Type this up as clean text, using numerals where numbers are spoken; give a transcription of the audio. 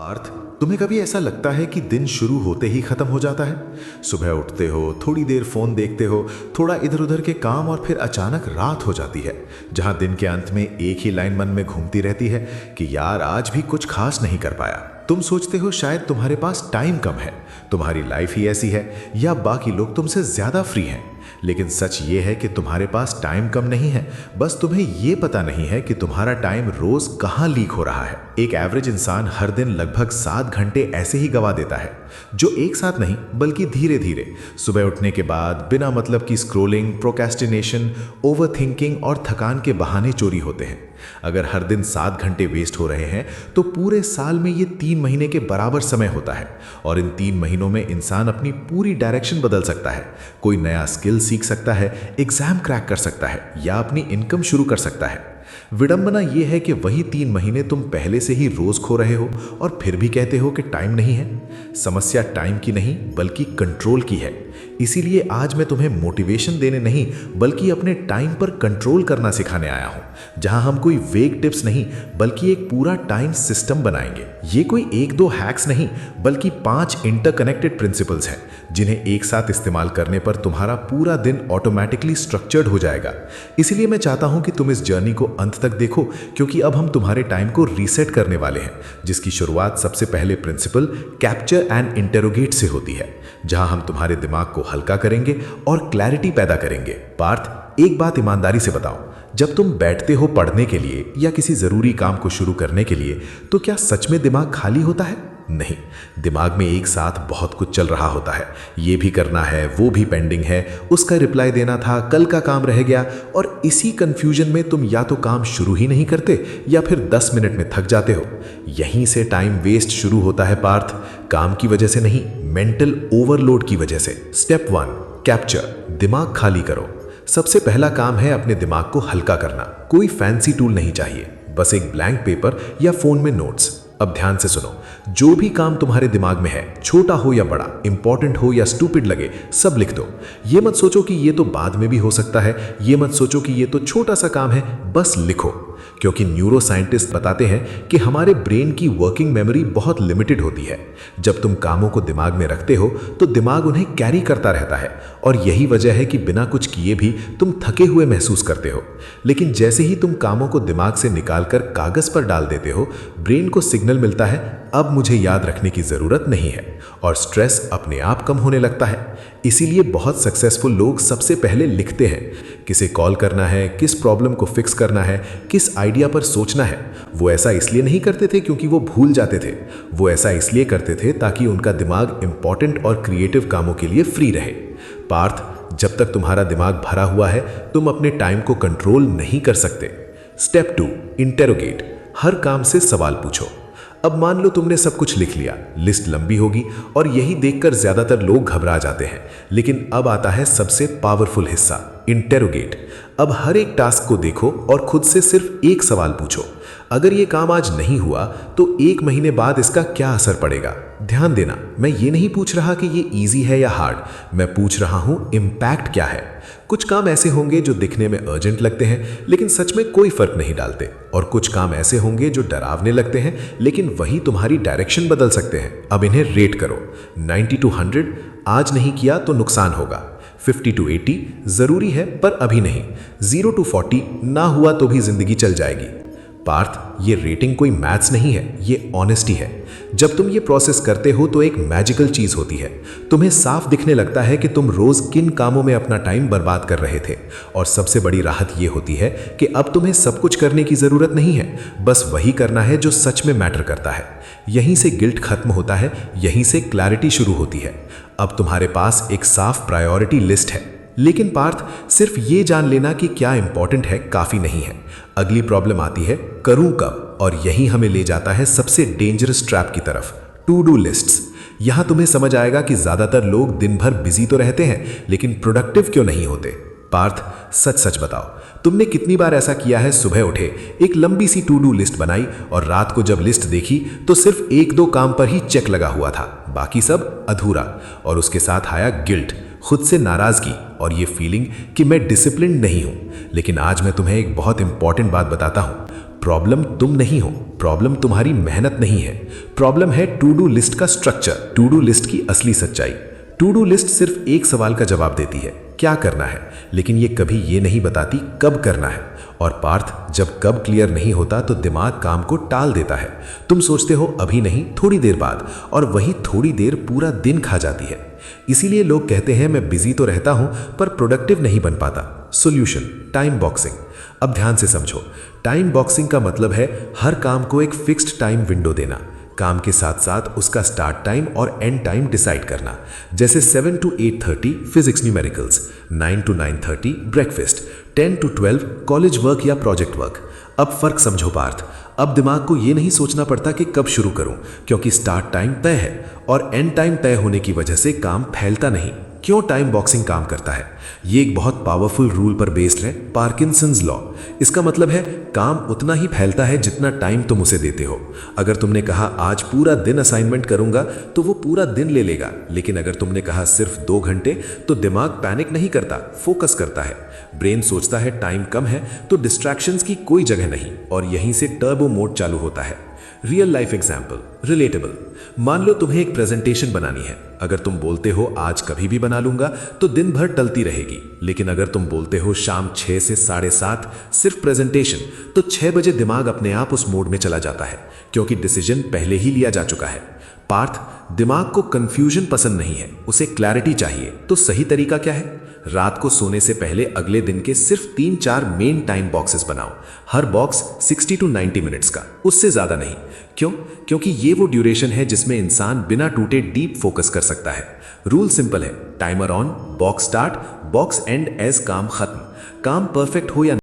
अर्थ तुम्हें कभी ऐसा लगता है कि दिन शुरू होते ही खत्म हो जाता है? सुबह उठते हो, थोड़ी देर फोन देखते हो, थोड़ा इधर उधर के काम और फिर अचानक रात हो जाती है, जहां दिन के अंत में एक ही लाइन मन में घूमती रहती है कि यार आज भी कुछ खास नहीं कर पाया। तुम सोचते हो शायद तुम्हारे पास टाइम कम है, तुम्हारी लाइफ ही ऐसी है, या बाकी लोग तुमसे ज्यादा फ्री हैं। लेकिन सच ये है कि तुम्हारे पास टाइम कम नहीं है, बस तुम्हें ये पता नहीं है कि तुम्हारा टाइम रोज कहाँ लीक हो रहा है। एक एवरेज इंसान हर दिन लगभग 7 घंटे ऐसे ही गवा देता है, जो एक साथ नहीं बल्कि धीरे धीरे। सुबह उठने के बाद बिना मतलब की स्क्रोलिंग, प्रोक्रेस्टिनेशन, ओवरथिंकिंग और थकान के बहाने चोरी होते हैं। अगर हर दिन 7 घंटे वेस्ट हो रहे हैं तो पूरे साल में ये 3 महीने के बराबर समय होता है, और इन 3 महीनों में इंसान अपनी पूरी डायरेक्शन बदल सकता है। कोई नया स्किल सीख सकता है, एग्जाम क्रैक कर सकता है, या अपनी इनकम शुरू कर सकता है। विडंबना यह है कि वही 3 महीने तुम पहले से ही रोज खो रहे हो और फिर भी कहते हो कि टाइम नहीं है। समस्या टाइम की नहीं बल्कि कंट्रोल की है। इसीलिए आज मैं तुम्हें मोटिवेशन देने नहीं बल्कि अपने टाइम पर कंट्रोल करना सिखाने आया हूं, जहां हम कोई वेग टिप्स नहीं बल्कि एक पूरा टाइम सिस्टम बनाएंगे। ये कोई 1-2 हैक्स नहीं बल्कि 5 इंटरकनेक्टेड प्रिंसिपल्स हैं, जिन्हें एक साथ इस्तेमाल करने पर तुम्हारा पूरा दिन ऑटोमेटिकली स्ट्रक्चर्ड हो जाएगा। इसीलिए मैं चाहता हूं कि तुम इस जर्नी को अंत तक देखो, क्योंकि अब हम तुम्हारे टाइम को रीसेट करने वाले हैं, जिसकी शुरुआत सबसे पहले प्रिंसिपल कैप्चर एंड इंटेरोगेट से होती है, जहां हम तुम्हारे दिमाग को हल्का करेंगे और क्लैरिटी पैदा करेंगे। पार्थ, एक बात ईमानदारी से बताओ, जब तुम बैठते हो पढ़ने के लिए या किसी जरूरी काम को शुरू करने के लिए, तो क्या सच में दिमाग खाली होता है? नहीं, दिमाग में एक साथ बहुत कुछ चल रहा होता है। ये भी करना है, वो भी पेंडिंग है, उसका रिप्लाई देना था, कल का काम रह गया, और इसी कंफ्यूजन में तुम या तो काम शुरू ही नहीं करते या फिर 10 मिनट में थक जाते हो। यहीं से टाइम वेस्ट शुरू होता है पार्थ, काम की वजह से नहीं, मेंटल ओवरलोड की वजह से। स्टेप 1, कैप्चर, दिमाग खाली करो। सबसे पहला काम है अपने दिमाग को हल्का करना। कोई फैंसी टूल नहीं चाहिए, बस एक ब्लैंक पेपर या फोन में नोट्स। अब ध्यान से सुनो, जो भी काम तुम्हारे दिमाग में है, छोटा हो या बड़ा, इंपॉर्टेंट हो या स्टूपिड लगे, सब लिख दो। ये मत सोचो कि ये तो बाद में भी हो सकता है, ये मत सोचो कि ये तो छोटा सा काम है, बस लिखो। क्योंकि न्यूरो साइंटिस्ट बताते हैं कि हमारे ब्रेन की वर्किंग मेमोरी बहुत लिमिटेड होती है। जब तुम कामों को दिमाग में रखते हो तो दिमाग उन्हें कैरी करता रहता है, और यही वजह है कि बिना कुछ किए भी तुम थके हुए महसूस करते हो। लेकिन जैसे ही तुम कामों को दिमाग से निकालकर कागज पर डाल देते हो, ब्रेन को सिग्नल मिलता है अब मुझे याद रखने की जरूरत नहीं है, और स्ट्रेस अपने आप कम होने लगता है। इसीलिए बहुत सक्सेसफुल लोग सबसे पहले लिखते हैं, किसे कॉल करना है, किस प्रॉब्लम को फिक्स करना है, किस आइडिया पर सोचना है। वो ऐसा इसलिए नहीं करते थे क्योंकि वो भूल जाते थे, वो ऐसा इसलिए करते थे ताकि उनका दिमाग इंपॉर्टेंट और क्रिएटिव कामों के लिए फ्री रहे। पार्थ, जब तक तुम्हारा दिमाग भरा हुआ है तुम अपने टाइम को कंट्रोल नहीं कर सकते। स्टेप 2, इंटेरोगेट, हर काम से सवाल पूछो। अब मान लो तुमने सब कुछ लिख लिया, लिस्ट लंबी होगी और यही देखकर ज्यादातर लोग घबरा जाते हैं। लेकिन अब आता है सबसे पावरफुल हिस्सा, इंटेरोगेट। अब हर एक टास्क को देखो और खुद से सिर्फ एक सवाल पूछो, अगर ये काम आज नहीं हुआ तो 1 महीने बाद इसका क्या असर पड़ेगा? ध्यान देना, मैं ये नहीं पूछ रहा कि ये इजी है या हार्ड, मैं पूछ रहा हूं इम्पैक्ट क्या है। कुछ काम ऐसे होंगे जो दिखने में अर्जेंट लगते हैं लेकिन सच में कोई फर्क नहीं डालते, और कुछ काम ऐसे होंगे जो डरावने लगते हैं लेकिन वही तुम्हारी डायरेक्शन बदल सकते हैं। अब इन्हें रेट करो, 90 to 100, आज नहीं किया तो नुकसान होगा। 50 to 80, जरूरी है पर अभी नहीं। 0 to 40, ना हुआ तो भी जिंदगी चल जाएगी। पार्थ, ये रेटिंग कोई मैथ्स नहीं है, ये ऑनेस्टी है। जब तुम ये प्रोसेस करते हो तो एक मैजिकल चीज होती है, तुम्हें साफ दिखने लगता है कि तुम रोज किन कामों में अपना टाइम बर्बाद कर रहे थे। और सबसे बड़ी राहत ये होती है कि अब तुम्हें सब कुछ करने की जरूरत नहीं है, बस वही करना है जो सच में मैटर करता है। यहीं से गिल्ट खत्म होता है, यहीं से क्लैरिटी शुरू होती है। अब तुम्हारे पास एक साफ प्रायोरिटी लिस्ट है। लेकिन पार्थ, सिर्फ ये जान लेना कि क्या इंपॉर्टेंट है काफी नहीं है। अगली प्रॉब्लम आती है करूं कब, और यही हमें ले जाता है सबसे डेंजरस ट्रैप की तरफ, टू डू लिस्ट्स। यहां तुम्हें समझ आएगा कि ज्यादातर लोग दिन भर बिजी तो रहते हैं लेकिन प्रोडक्टिव क्यों नहीं होते। पार्थ, सच सच बताओ, तुमने कितनी बार ऐसा किया है, सुबह उठे एक लंबी सी टू डू लिस्ट बनाई और रात को जब लिस्ट देखी तो सिर्फ 1-2 काम पर ही चेक लगा हुआ था, बाकी सब अधूरा, और उसके साथ आया गिल्ट, खुद से नाराजगी और ये फीलिंग कि मैं डिसिप्लिन नहीं हूं। लेकिन आज मैं तुम्हें एक बहुत इंपॉर्टेंट बात बताता हूं, प्रॉब्लम तुम नहीं हो, प्रॉब्लम तुम्हारी मेहनत नहीं है, प्रॉब्लम है टू डू लिस्ट का स्ट्रक्चर, टू डू लिस्ट की असली सच्चाई। टू डू लिस्ट सिर्फ एक सवाल का जवाब देती है, क्या करना है, लेकिन ये कभी ये नहीं बताती कब करना है। और पार्थ, जब कब क्लियर नहीं होता तो दिमाग काम को टाल देता है। तुम सोचते हो अभी नहीं, थोड़ी देर बाद, और वही थोड़ी देर पूरा दिन खा जाती है। इसीलिए लोग कहते हैं मैं बिजी तो रहता हूं पर प्रोडक्टिव नहीं बन पाता। Solution, time boxing. अब ध्यान से समझो, टाइम बॉक्सिंग का मतलब है हर काम को एक फिक्स्ड टाइम विंडो देना, काम के साथ साथ उसका स्टार्ट टाइम और एंड टाइम डिसाइड करना। जैसे 7 to 8:30 physics numericals, 9 to 9:30 breakfast, 10 to 12 college work या प्रोजेक्ट वर्क। अब फर्क समझो पार्थ, अब दिमाग को ये नहीं सोचना पड़ता कि कब शुरू करूं, क्योंकि स्टार्ट टाइम तय है और एंड टाइम तय होने की वजह से काम फैलता नहीं। क्यों टाइम बॉक्सिंग काम करता है? ये एक बहुत पावरफुल रूल पर बेस्ड है, पार्किंसंस लॉ। इसका मतलब है काम उतना ही फैलता है जितना टाइम तुम उसे देते हो। अगर तुमने कहा आज पूरा दिन असाइनमेंट करूंगा तो वो पूरा दिन ले लेगा, लेकिन अगर तुमने कहा सिर्फ 2 घंटे तो दिमाग पैनिक नहीं करता, फोकस करता है। ब्रेन सोचता है टाइम कम है तो डिस्ट्रैक्शंस की कोई जगह नहीं, और यहीं से टर्बो मोड चालू होता है। Real life example, relatable. मान लो तुम्हें एक प्रेजेंटेशन बनानी है। अगर तुम बोलते हो आज कभी भी बना लूंगा तो दिन भर टलती रहेगी, लेकिन अगर तुम बोलते हो शाम 6 से 7:30 सिर्फ प्रेजेंटेशन, तो 6 बजे दिमाग अपने आप उस मोड में चला जाता है, क्योंकि डिसीजन पहले ही लिया जा चुका है। पार्थ, दिमाग को कंफ्यूजन पसंद नहीं है, उसे क्लैरिटी चाहिए। तो सही तरीका क्या है? रात को सोने से पहले अगले दिन के सिर्फ 3-4 मेन टाइम बॉक्सेस बनाओ, हर बॉक्स 60 to 90 मिनट्स का, उससे ज्यादा नहीं। क्यों? क्योंकि ये वो ड्यूरेशन है जिसमें इंसान बिना टूटे डीप फोकस कर सकता है। रूल सिंपल है, timer on, box start, box end as काम खत्म। काम परफेक्ट हो या